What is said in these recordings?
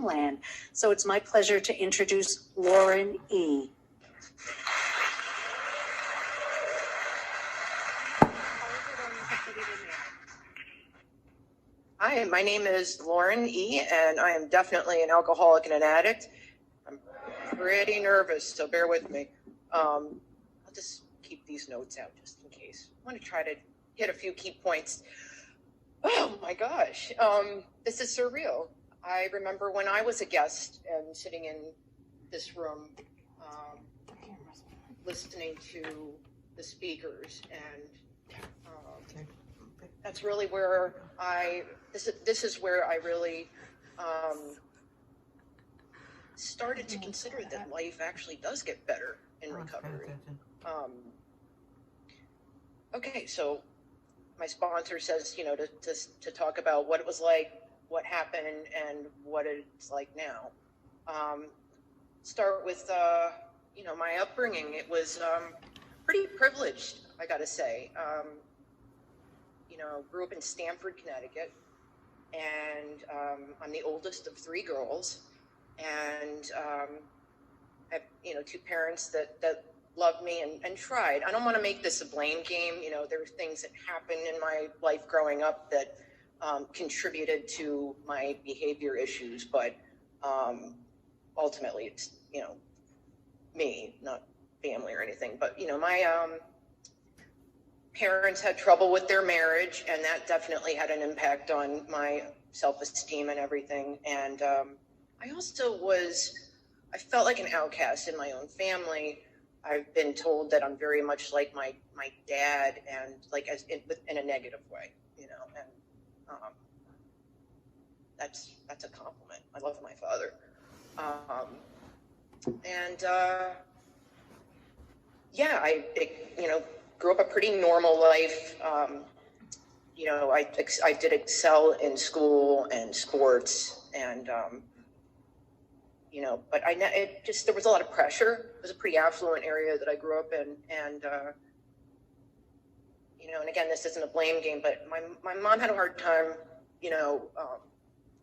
homeland. So it's my pleasure to introduce Lauren E. Hi, my name is Lauren E., and I am definitely an alcoholic and an addict. I'm pretty nervous, so bear with me. I'll just keep these notes out just in case. I want to try to hit a few key points. Oh my gosh, this is surreal. I remember when I was a guest and sitting in this room, listening to the speakers, and that's really where this is where I really started to consider that life actually does get better in recovery. Okay, so my sponsor says, you know, to talk about what it was like, what happened, and what it's like now. Start with, you know, my upbringing. It was pretty privileged, I gotta say. You know, grew up in Stamford, Connecticut, and I'm the oldest of 3 girls, and I have, you know, 2 parents that loved me and tried. I don't want to make this a blame game. You know, there were things that happened in my life growing up that contributed to my behavior issues, but ultimately it's, you know, me, not family or anything. But, you know, my parents had trouble with their marriage, and that definitely had an impact on my self-esteem and everything. And I also I felt like an outcast in my own family. I've been told that I'm very much like my dad, and like in a negative way, you know, and that's a compliment. I love my father. Yeah, you know, grew up a pretty normal life. You know, I did excel in school and sports, and you know, but there was a lot of pressure. It was a pretty affluent area that I grew up in, and you know, and again, this isn't a blame game, but my mom had a hard time, you know,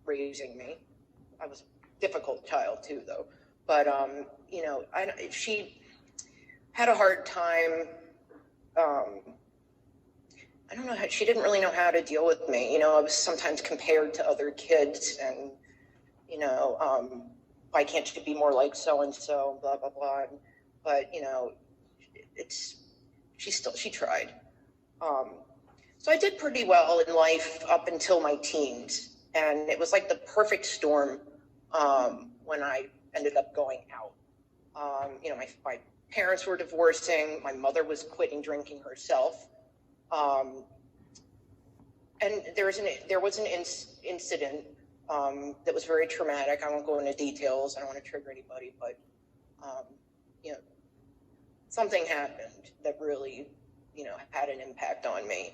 raising me. I was a difficult child too, though. But you know, she had a hard time. I don't know how, she didn't really know how to deal with me. You know, I was sometimes compared to other kids, and you know, why can't you be more like so and so, blah blah blah. But you know, she tried. So I did pretty well in life up until my teens, and it was like the perfect storm when I ended up going out. You know, my parents were divorcing, my mother was quitting drinking herself, and there was an incident that was very traumatic. I won't go into details. I don't want to trigger anybody, but you know, something happened that really, you know, had an impact on me,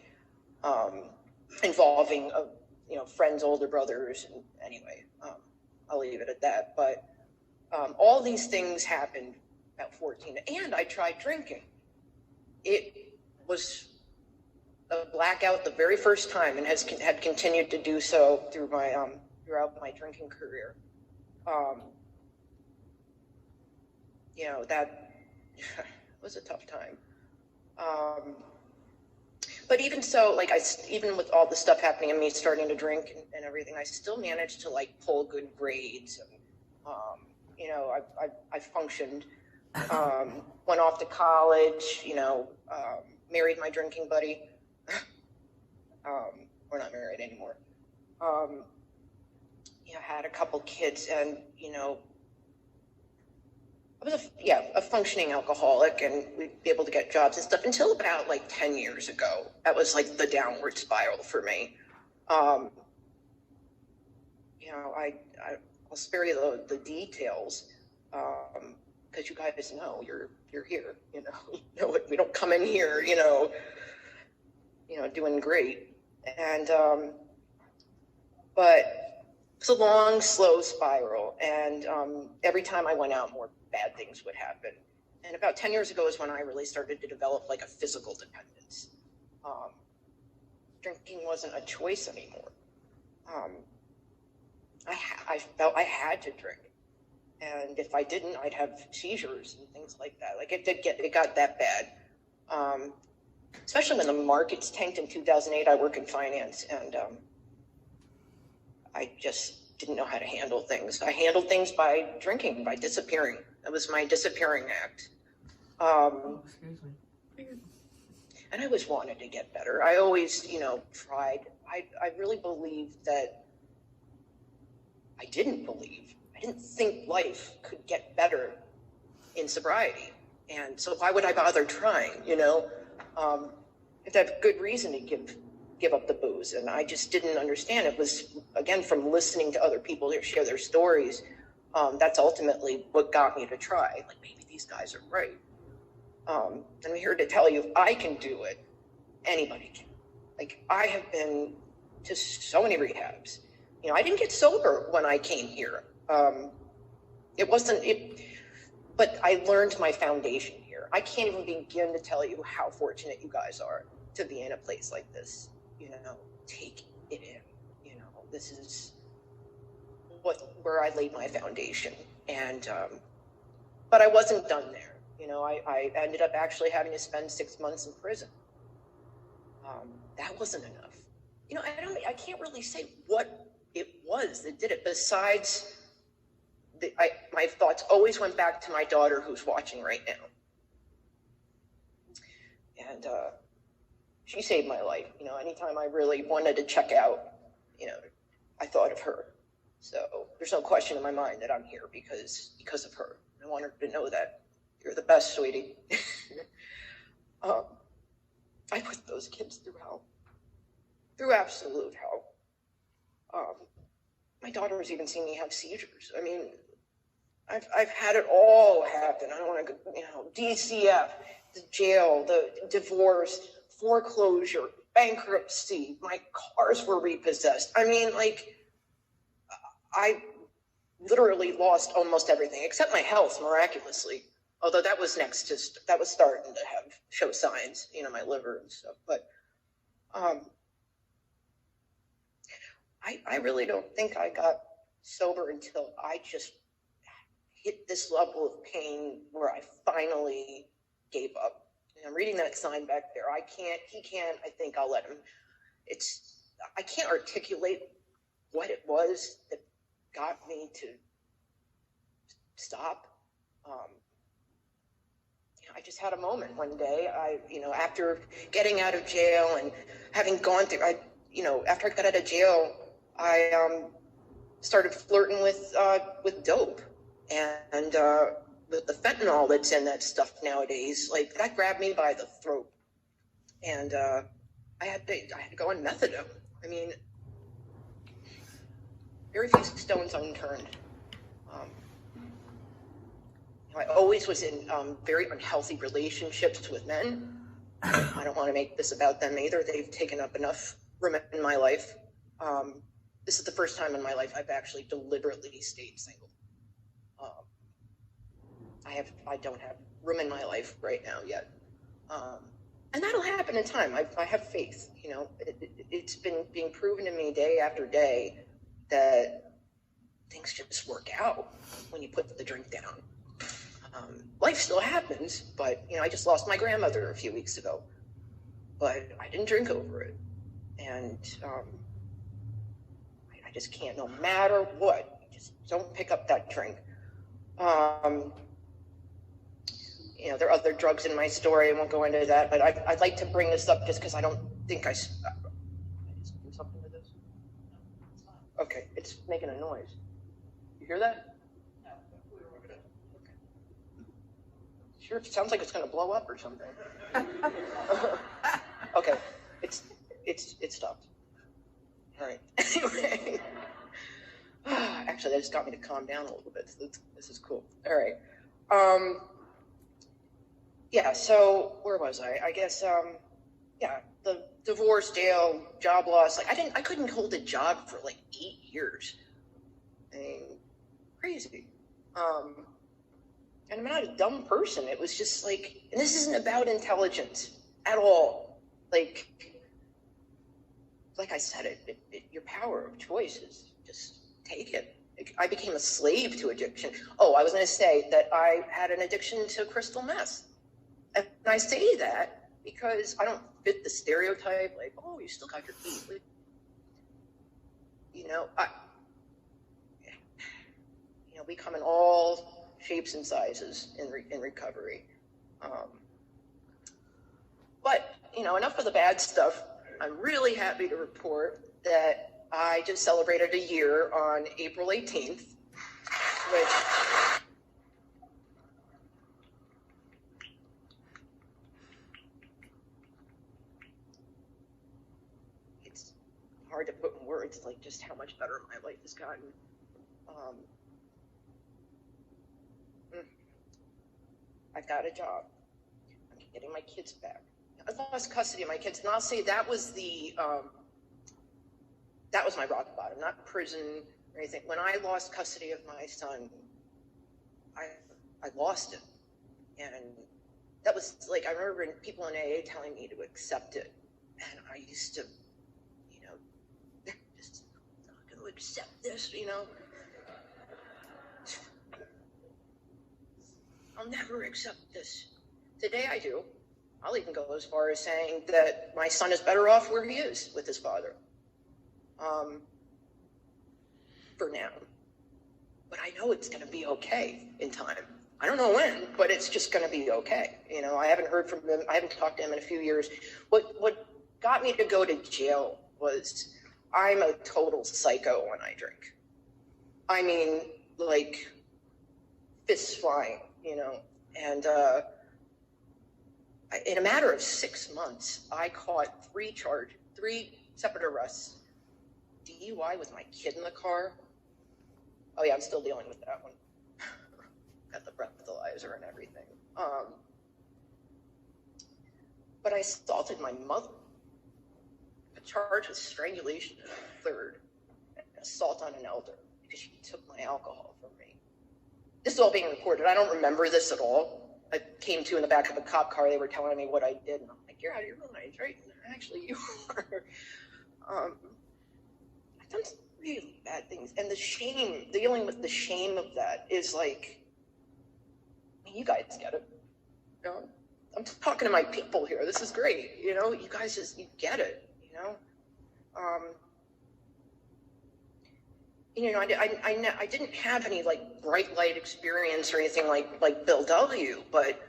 involving you know, friends' older brothers. And anyway, I'll leave it at that. But all these things happened at 14, and I tried drinking. It was a blackout the very first time, and had continued to do so through my throughout my drinking career. You know, that was a tough time. But even so, like even with all the stuff happening and me starting to drink and everything, I still managed to like pull good grades. And, you know, I functioned. Went off to college. You know, married my drinking buddy. We're not married anymore. You know, had a couple kids, and you know, I was a functioning alcoholic, and we'd be able to get jobs and stuff until about like 10 years ago. That was like the downward spiral for me. You know, I'll spare you the details, because you guys know you're here. You know, we don't come in here, you know, doing great. And but it's a long, slow spiral, and every time I went out, more bad things would happen. And about 10 years ago is when I really started to develop like a physical dependence. Drinking wasn't a choice anymore. I felt I had to drink. And if I didn't, I'd have seizures and things like that. Like it got that bad. Especially when the markets tanked in 2008. I work in finance, and I just didn't know how to handle things. I handled things by drinking, by disappearing. That was my disappearing act. Excuse me. And I always wanted to get better. I always, tried. I really believed that I didn't think life could get better in sobriety. And so why would I bother trying, if I have good reason to give up the booze? And I just didn't understand. It was, again, from listening to other people share their stories. That's ultimately what got me to try. Like, maybe these guys are right. And I'm here to tell you, if I can do it, anybody can. Like, I have been to so many rehabs. I didn't get sober when I came here. But I learned my foundation here. I can't even begin to tell you how fortunate you guys are to be in a place like this. Take it in. This is where I laid my foundation. And, but I wasn't done there. I ended up actually having to spend 6 months in prison. That wasn't enough. I can't really say what it was that did it, besides my thoughts always went back to my daughter, who's watching right now. And she saved my life. Anytime I really wanted to check out, I thought of her. So there's no question in my mind that I'm here because of her. I want her to know that you're the best, sweetie. I put those kids through hell, through absolute hell. My daughter has even seen me have seizures. I mean, I've had it all happen. I don't want to go, DCF, the jail, the divorce, foreclosure, bankruptcy. My cars were repossessed. I mean, I literally lost almost everything except my health, miraculously. Although that was that was starting to show signs, my liver and stuff. But I really don't think I got sober until I just hit this level of pain where I finally gave up. And I'm reading that sign back there. He can't, I think I'll let him. I can't articulate what it was that got me to stop. I just had a moment one day. After getting out of jail and having gone through, after I got out of jail, I started flirting with dope, and the fentanyl that's in that stuff nowadays, that grabbed me by the throat, and I had to go on methadone. I mean, very few stones unturned. I always was in very unhealthy relationships with men. I don't want to make this about them either. They've taken up enough room in my life. This is the first time in my life I've actually deliberately stayed single. I don't have room in my life right now yet. And that'll happen in time. I have faith. It's been being proven to me day after day that things just work out when you put the drink down. Life still happens, but I just lost my grandmother a few weeks ago, but I didn't drink over it. And I just can't, no matter what, just don't pick up that drink. There are other drugs in my story. I won't go into that, but I'd like to bring this up just because I don't think I just do something with this. Okay, it's making a noise. You hear that? Sure, it sounds like it's going to blow up or something. Okay, it's stopped. All right. Anyway, actually, that just got me to calm down a little bit. So this is cool. All right. Yeah. So where was I? I guess. Yeah. The divorce, jail, job loss. I couldn't hold a job for 8 years. I mean, crazy. And I'm not a dumb person. It was just and this isn't about intelligence at all. Like I said, your power of choice is just take it. I became a slave to addiction. Oh, I was going to say that I had an addiction to crystal meth. And I say that because I don't fit the stereotype, like, oh, you still got your feet. You know, we come in all shapes and sizes in recovery. But, enough of the bad stuff. I'm really happy to report that I just celebrated a year on April 18th, which it's hard to put in words, like just how much better my life has gotten. I've got a job. I'm getting my kids back. I lost custody of my kids, and I'll say that was my rock bottom, not prison or anything. When I lost custody of my son, I lost it. And that was like, I remember people in AA telling me to accept it. And I used to, just not going to accept this, I'll never accept this. Today I do. I'll even go as far as saying that my son is better off where he is with his father. For now. But I know it's going to be okay in time. I don't know when, but it's just going to be okay. I haven't heard from him. I haven't talked to him in a few years. What got me to go to jail was I'm a total psycho when I drink. I mean, like, fists flying, and in a matter of 6 months, I caught 3 separate arrests. DUI with my kid in the car. Oh yeah, I'm still dealing with that one. Got the breathalyzer and everything. But I assaulted my mother. A charge of strangulation in a 3rd. And assault on an elder because she took my alcohol from me. This is all being recorded. I don't remember this at all. I came to in the back of a cop car. They were telling me what I did. And I'm like, you're out of your mind, right? And actually, you are. I've done some really bad things. And the shame, dealing with the shame of that is like, I mean, you guys get it. I'm talking to my people here. This is great. You guys you get it, I didn't have any like bright light experience or anything like Bill W. But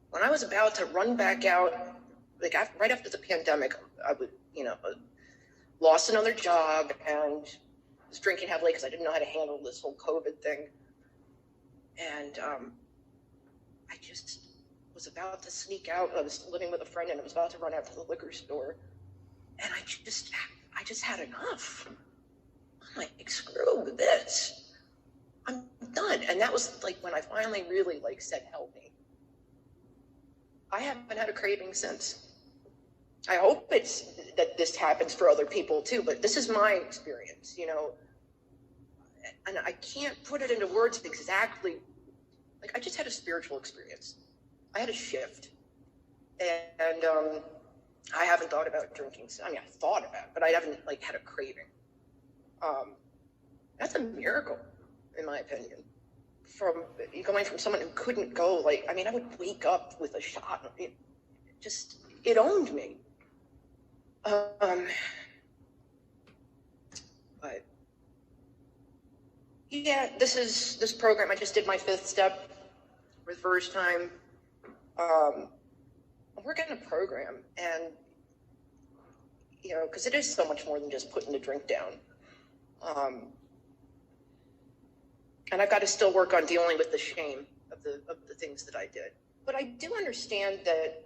when I was about to run back out, right after the pandemic, I would, lost another job and was drinking heavily because I didn't know how to handle this whole COVID thing. And I just was about to sneak out. I was living with a friend and I was about to run out to the liquor store. And I just had enough. I'm like, screw this. I'm done. And that was like when I finally really said, help me. I haven't had a craving since. I hope that this happens for other people too, but this is my experience, and I can't put it into words exactly. I just had a spiritual experience. I had a shift, and I haven't thought about drinking. I mean, I thought about it, but I haven't had a craving. That's a miracle, in my opinion. From going from someone who couldn't go, I would wake up with a shot. It owned me. But yeah, this program, I just did my 5th step for the first time. I'm working a program, and because it is so much more than just putting the drink down. And I've got to still work on dealing with the shame of the things that I did. But I do understand that,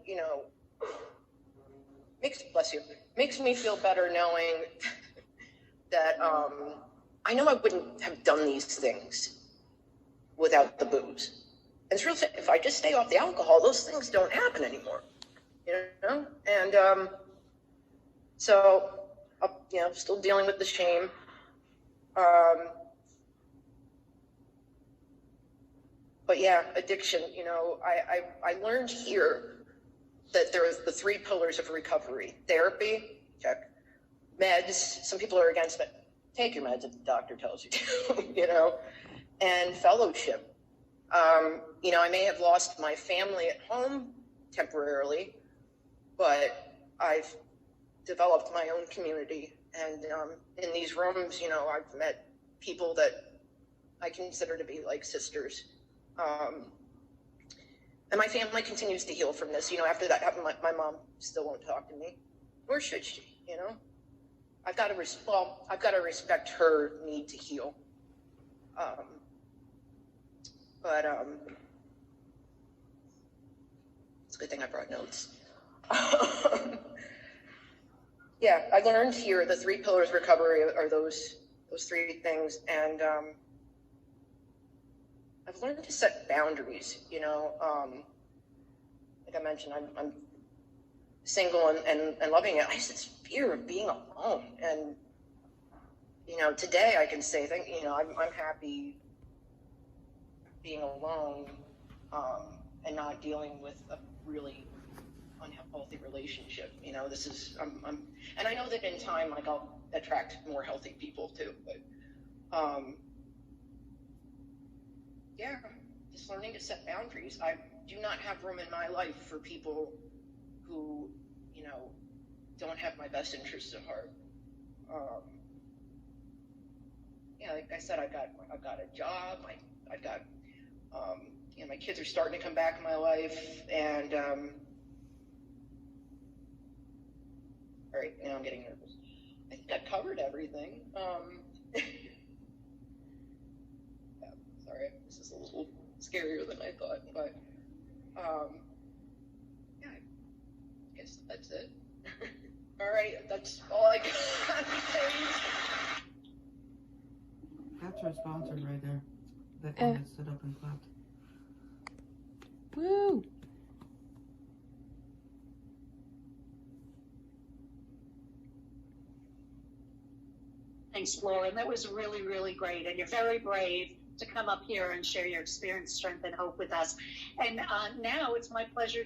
makes me feel better knowing that I know I wouldn't have done these things without the booze. And it's real. If I just stay off the alcohol, those things don't happen anymore. And so, still dealing with the shame. But yeah, addiction. I learned here that there are the 3 pillars of recovery: therapy, check; meds. Some people are against it. take your meds if the doctor tells you to, you know, and fellowship. You know, I may have lost my family at home temporarily, but I've developed my own community. And in these rooms, you know, I've met people that I consider to be like sisters. And my family continues to heal from this. You know, after that happened, my mom still won't talk to me. Nor should she, you know? I've got to respect her need to heal. It's a good thing I brought notes. Yeah, I learned here the 3 pillars of recovery are those 3 things. And I've learned to set boundaries, you know. Like I mentioned, I'm single and loving it. I just this fear of being alone. And, you know, today I can say, you know, I'm happy being alone and not dealing with a really unhealthy relationship. You know, this is, and I know that in time, like, I'll attract more healthy people too, but, yeah, just learning to set boundaries. I do not have room in my life for people who, you know, don't have my best interests at heart. Yeah, like I said, I've got a job. I've got, you know, my kids are starting to come back in my life, and all right, now I'm getting nervous. I think I covered everything. Yeah, sorry, this is a little scarier than I thought, but yeah, I guess that's it. All right, that's all I got. That's our sponsor right there. That one that stood up and clapped. Woo! Thanks, Lauren. That was really, really great. And you're very brave to come up here and share your experience, strength, and hope with us. And now it's my pleasure